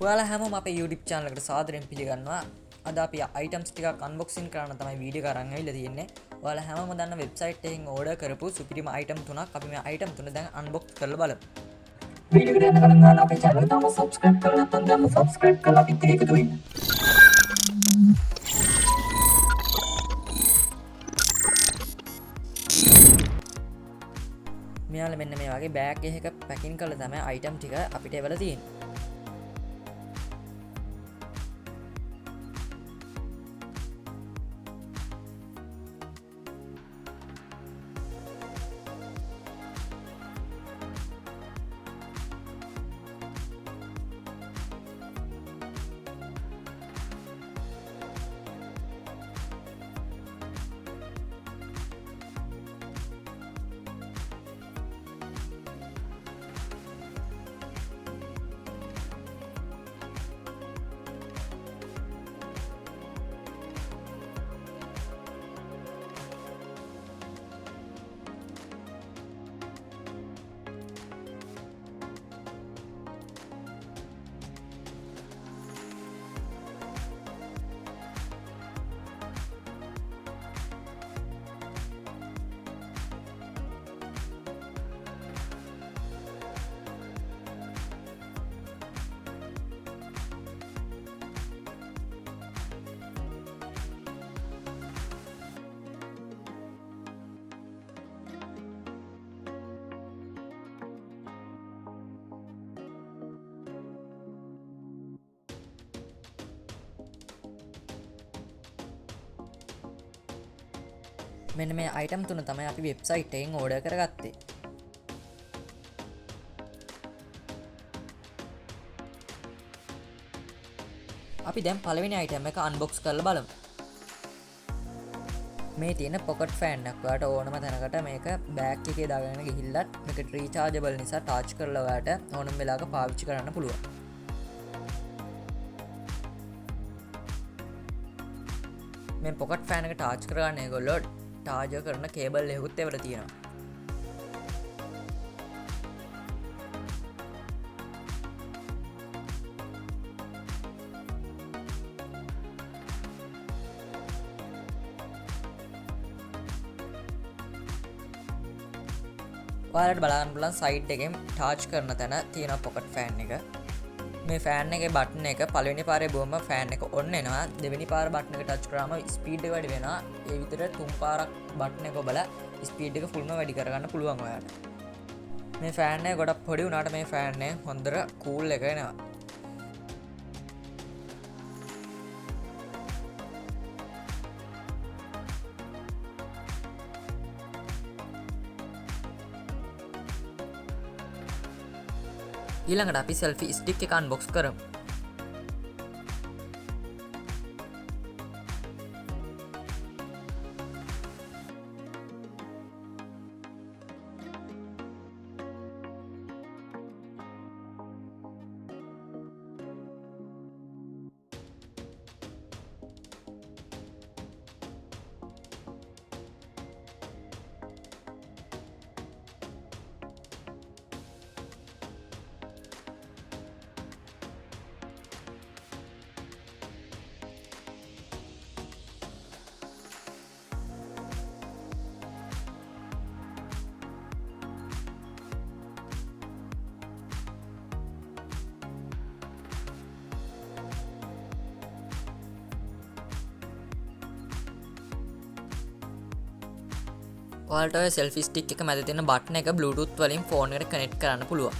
ඔයාලා හැමෝම අපේ YouTube channel එකට සාදරයෙන් පිළිගන්නවා. අද අපි items ටිකක් unboxing කරන්න තමයි වීඩියෝ එක අරන් ඇවිල්ලා තියෙන්නේ. ඔයාලා හැමෝම දන්න වෙබ්සයිට් එකකින් ඕඩර් කරපු සුපිරිම item තුනක් අපි මේ item තුන දැන් unbox කරලා බලමු. වීඩියෝ එකට යන්න කලින් ඔයාලා අපේ channel එක තාම subscribe කරලා නැත්නම් දැන් subscribe කරලා අපිත් එක්ක එකතු වෙන්න. මෙයාලා මෙන්න මේ වගේ බෑග් එකක පැකින් කරලා තමයි item ටික අපිට එවලා තියෙන්නේ. මෙන්න මේ item තුන තමයි අපි වෙබ්සයිට් එකෙන් ඕඩර් කරගත්තේ. අපි දැන් පළවෙනි item එක unbox කරලා බලමු. මේ තියෙන pocket fan එකක් ඔයාලට ඕනම තැනකට මේක බෑග් එකේ දාගෙන ගිහිල්ලත් මේක rechargeable නිසා charge කරලා ඔයාලට ඕනම වෙලාවක පාවිච්චි කරන්න පුළුවන්. මේ pocket fan එක charge කරගන්න ඒගොල්ලෝ charger කරන කේබල් එකකුත් එවලා තියෙනවා. ඔයාලට බලන්න පුළුවන් සයිඩ් එකෙන් charge කරන තැන තියෙන pocket fan එක. මේ ෆෑන් එකේ බටන් එක පළවෙනි පාරේ බොම ෆෑන් එක ඔන් වෙනවා. දෙවෙනි පාර බටන් එක ටච් කරාම ස්පීඩ් එක වැඩි වෙනවා. ඒ විතර තුන් පාරක් බටන් එක ඔබලා ස්පීඩ් එක ෆුල්ම වැඩි කරගන්න පුළුවන් ඔයාලට. මේ ෆෑන් එක ගොඩක් පොඩි වුණාට මේ ෆෑන් එක හොඳට කූල් එක එනවා. ඊළඟට අපි selfie stick එක unbox කරමු. ඔයාලට ඔය selfie stick එක මැද තියෙන බටන් එක Bluetooth වලින් ෆෝන් එකට කනෙක්ට් කරන්න පුළුවන්.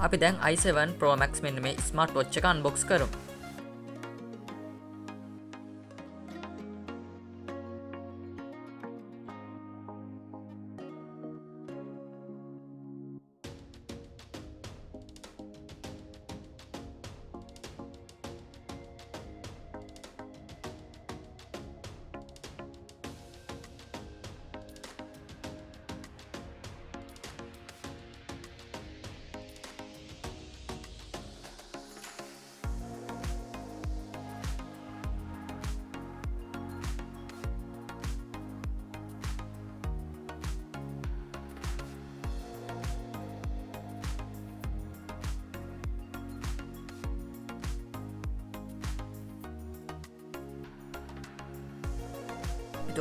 අපි දැන් i7 Pro Max මෙන්න මේ ස්මාර්ට් වොච් එක අන්බොක්ස් කරමු.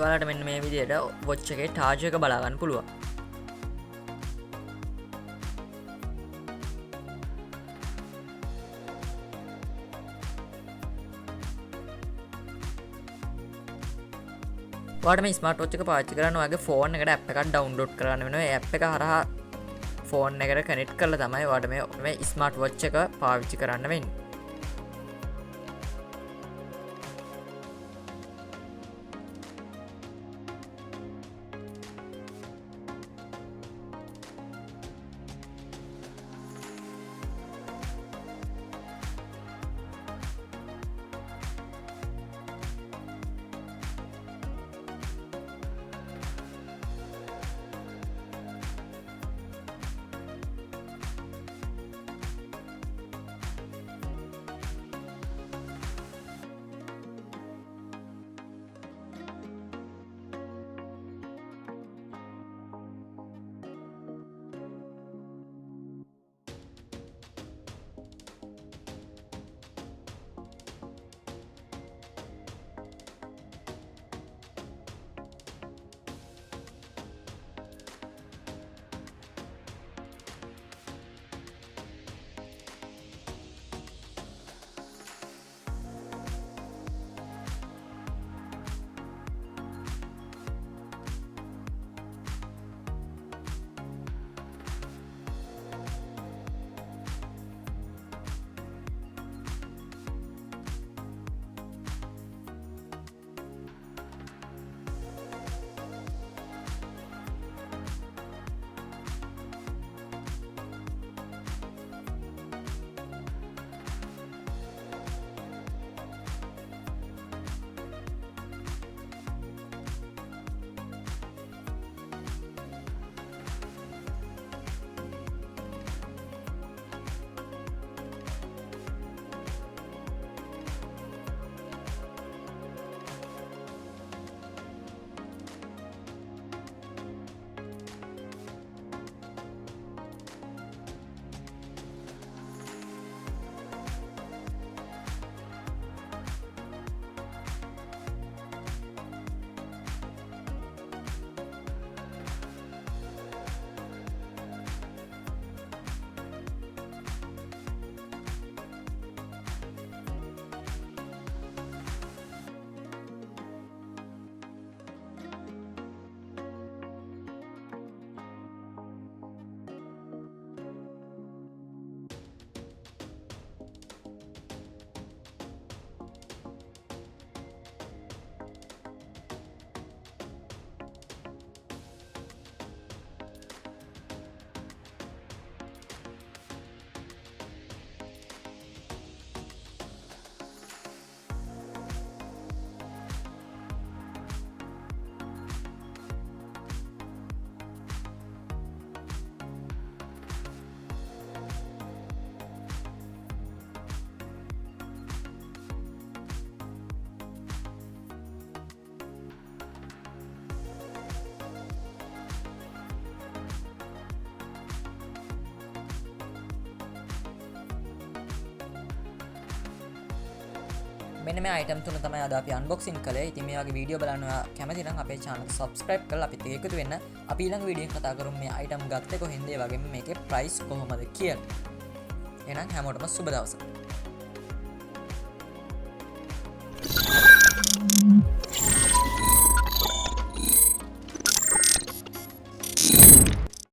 ඔයාලට මෙන්න මේ විදිහට වොච් එකේ charge එක බලා ගන්න පුළුවන්. ඔයාලට මේ ස්මාර්ට් වොච් එක පාවිච්චි කරන්න ඔයාගේ ෆෝන් එකට app එකක් download කරන්න වෙනවා. ඒ app එක හරහා ෆෝන් එකට connect කරලා තමයි ඔයාලට මේ ස්මාර්ට් වොච් එක පාවිච්චි කරන්න වෙන්නේ. මෙන්න මේ item තුන තමයි අද අපි unboxing කළේ. ඉතින් මේ වගේ වීඩියෝ බලන්න ඔයා කැමති නම් අපේ channel subscribe කරලා අපිත් එක්ක එකතු වෙන්න. අපි ඊළඟ වීඩියෝ එකේ කතා කරමු මේ item ගත්තේ කොහෙන්ද, ඒ වගේම මේකේ price කොහොමද කියලා. එහෙනම් හැමෝටම සුබ දවසක්.